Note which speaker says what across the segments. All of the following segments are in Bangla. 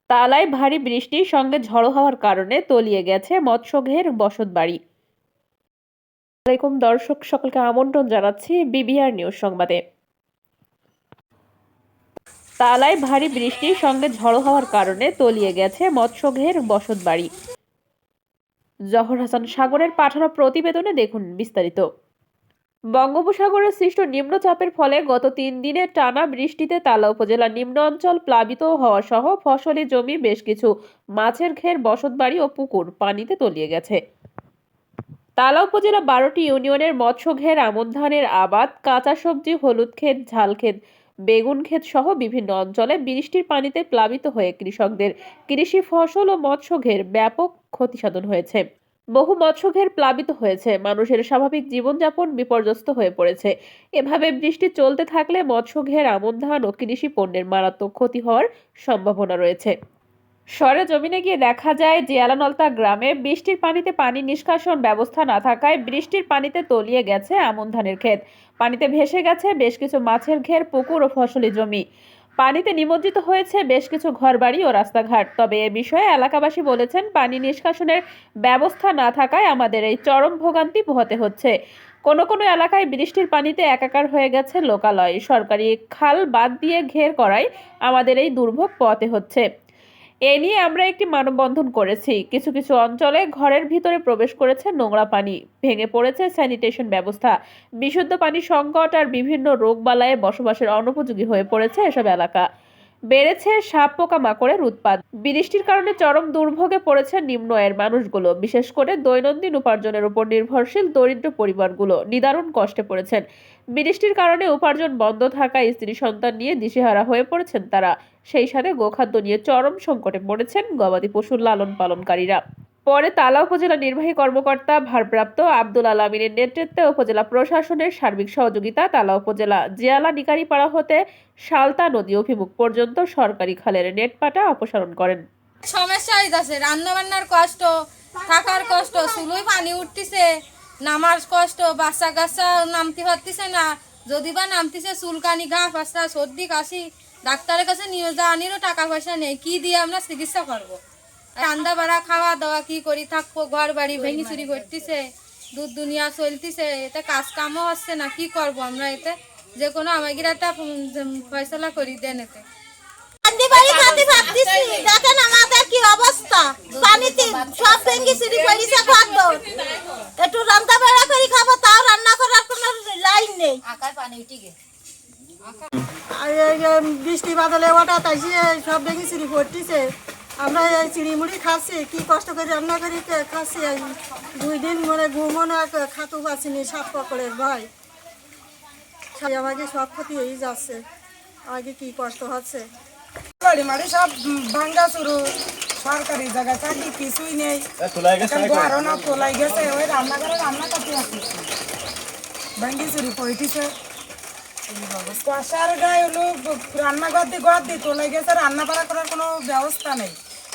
Speaker 1: তালায় ভারী বৃষ্টির সঙ্গে ঝড়ো হওয়ার কারণে তলিয়ে গেছে মৎস্যঘের বসতবাড়ি। আসসালামাইকুম দর্শক, সকলকে আমন্ত্রণ জানাচ্ছি বিবিআর নিউজ সংবাদে। তালায় ভারী বৃষ্টির সঙ্গে ঝড়ো হওয়ার কারণে তলিয়ে গেছে মৎস্যঘের বসতবাড়ি। জহর হাসান সাগরের পাঠানো প্রতিবেদনে দেখুন বিস্তারিত। বঙ্গোপসাগরের সৃষ্ট নিম্নচাপের ফলে গত 3 দিনের টানা বৃষ্টিতে তালা উপজেলার নিম্ন অঞ্চল প্লাবিত হওয়া সহ ফসলি জমি, বেশ কিছু মাছের ঘের, বসতবাড়ি ও পুকুর পানিতে তলিয়ে গেছে। তালা উপজেলা 12টি ইউনিয়নের মৎস্যঘের, আমন ধানের আবাদ, কাঁচা সবজি, হলুদ ক্ষেত, ঝাল ক্ষেত, বেগুন ক্ষেত সহ বিভিন্ন অঞ্চলে বৃষ্টির পানিতে প্লাবিত হয়ে কৃষকদের কৃষি ফসল ও মৎস্যঘের ব্যাপক ক্ষতিসাধন হয়েছে। বহু মৎস্যঘের প্লাবিত হয়েছে, মানুষের স্বাভাবিক জীবনযাপন বিপর্যস্ত হয়ে পড়েছে। এভাবে বৃষ্টি চলতে থাকলে মৎস্যঘের, আমন ধান ও কৃষি পণ্যের মারাত্মক ক্ষতি হওয়ার সম্ভাবনা রয়েছে। সরেজমিনে গিয়ে দেখা যায়, জিয়ালানলতা গ্রামে বৃষ্টির পানিতে পানি নিষ্কাশন ব্যবস্থা না থাকায় বৃষ্টির পানিতে তলিয়ে গেছে আমন ধানের ক্ষেত। পানিতে ভেসে গেছে বেশ কিছু মাছের ঘের, পুকুর ও ফসলি জমি। পানিতে নিমজ্জিত হয়েছে বেশ কিছু ঘরবাড়ি ও রাস্তাঘাট। তবে এ বিষয়ে এলাকাবাসী বলেছেন, পানি নিষ্কাশনের ব্যবস্থা না থাকায় আমাদের এই চরম ভোগান্তি পোহাতে হচ্ছে। কোনো কোনো এলাকায় বৃষ্টির পানিতে একাকার হয়ে গেছে লোকালয়। সরকারি খাল বাদ দিয়ে ঘের করায় আমাদের এই দুর্ভোগ পোহাতে হচ্ছে। এ নিয়ে আমরা একটি মানববন্ধন করেছি। কিছু কিছু অঞ্চলে ঘরের ভিতরে প্রবেশ করেছে নোংরা পানি, ভেঙে পড়েছে স্যানিটেশন ব্যবস্থা, বিশুদ্ধ পানি সংকট আর বিভিন্ন রোগবালায়ে বসবাসের অনুপযোগী হয়ে পড়েছে এসব এলাকা। বেড়েছে সাপ পোকামাকড়ের উৎপাত। বৃষ্টির কারণে চরম দুর্ভোগে পড়েছে নিম্ন আয়ের মানুষগুলো। বিশেষ করে দৈনন্দিন উপার্জনের উপর নির্ভরশীল দরিদ্র পরিবারগুলো নিদারুণ কষ্টে পড়েছেন। বৃষ্টির কারণে উপার্জন বন্ধ থাকায় স্ত্রী সন্তান নিয়ে দিশেহারা হয়ে পড়েছেন তারা। সেই সাথে গোখাদ্য নিয়ে চরম সংকটে পড়েছেন গবাদি পশুর লালন পালনকারীরা। পরে তালা উপজেলা নির্বাহী কর্মকর্তা ভারপ্রাপ্ত আব্দুল আলামিনের নেতৃত্বে উপজেলা প্রশাসনের সার্বিক সহযোগিতা তালা উপজেলা জিয়ালা নিকারিপাড়া হতে সালতা নদী অভিমুখ পর্যন্ত সরকারি খালের নেট পাটা অপসারণ করেন।
Speaker 2: সমস্যা হইতাছে, রান্না বান্নার কষ্ট, থাকার কষ্ট, চুলোয় পানি উঠতেছে, নামার কষ্ট, বাচ্চা কাচ্চা নামতে পারতেছে না, যদি বা নামতেছে চুলকানি, গা ফাঁসা, সর্দি কাশি, ডাক্তারের কাছে নিয়ে যাওয়ানিরও টাকা পয়সা নেই। কি দিয়ে আমরা চিকিৎসা করবো? রান্না বাড়া, খাওয়া দাওয়া কি করি থাকবো? ঘর বাড়ি ভেঙে চুরি করতেছে, দুধ দুনিয়া চলতেছে, এতে কাজ কামও হচ্ছে না। কি করব আমরা? এতে যে কোনো আমাদের একটা ফয়সলা করি দেন। এতে
Speaker 3: দেখেন আমাদের কি অবস্থা, পানিতে সব ভেঙে চুরি করেছে। একটু রান্না বেড়া করে খাবো, তাও রান্না করার কোনো লাইন নেই। বৃষ্টি বাদলে ওটা তাই সব ভেঙে চুরি করতেছে। আমরা এই চিড়িমুড়ি খাচ্ছি, কি কষ্ট করে রান্না করি খাচ্ছি। 2 দিন মনে ঘুমো না, খাতু পাচ্ছিনি সাপ পকড়ের ভয়। আমাকে সব ক্ষতি হয়ে যাচ্ছে, আমাকে কি কষ্ট হচ্ছে।
Speaker 4: বাড়ি মাড়ি সব ভাঙ্গা শুরু, সরকারি জায়গায় থাকি কিছুই নেই। ঘরও তোলাই গেছে, ওই রান্নাঘরে রান্না করতে আসতেছে, ভাঙ্গি চুরি পড়িতেছে। কষার গায়ে হলো রান্নাঘর দিয়ে তোলাই গেছে, রান্না বাড়া করার কোনো ব্যবস্থা নেই।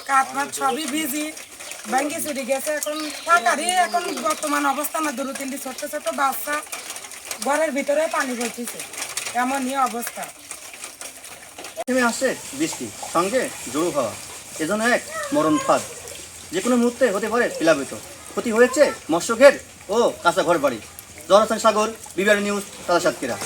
Speaker 4: কাঠ মাঠ সবই ভিজি, ভাঙ্গি চুরি গেছে। এখন থাকারই এখন বর্তমান অবস্থা না, 2-3টি ছোট ছোট বাচ্চা ঘরের ভিতরে পানি পড়তেছে, এমনই অবস্থা।
Speaker 5: নেমে আসছে বৃষ্টি, সঙ্গে জোড়ো হাওয়া, এজন্য এক মরণ ফাঁদ। যে কোনো মুহূর্তে হতে পারে প্লাবিত। ক্ষতি হয়েছে মৎস্যঘের ও কাঁচা ঘর বাড়ি। জহর হাসান সাগর, বিবিআর নিউজ, তালা সাতক্ষীরা।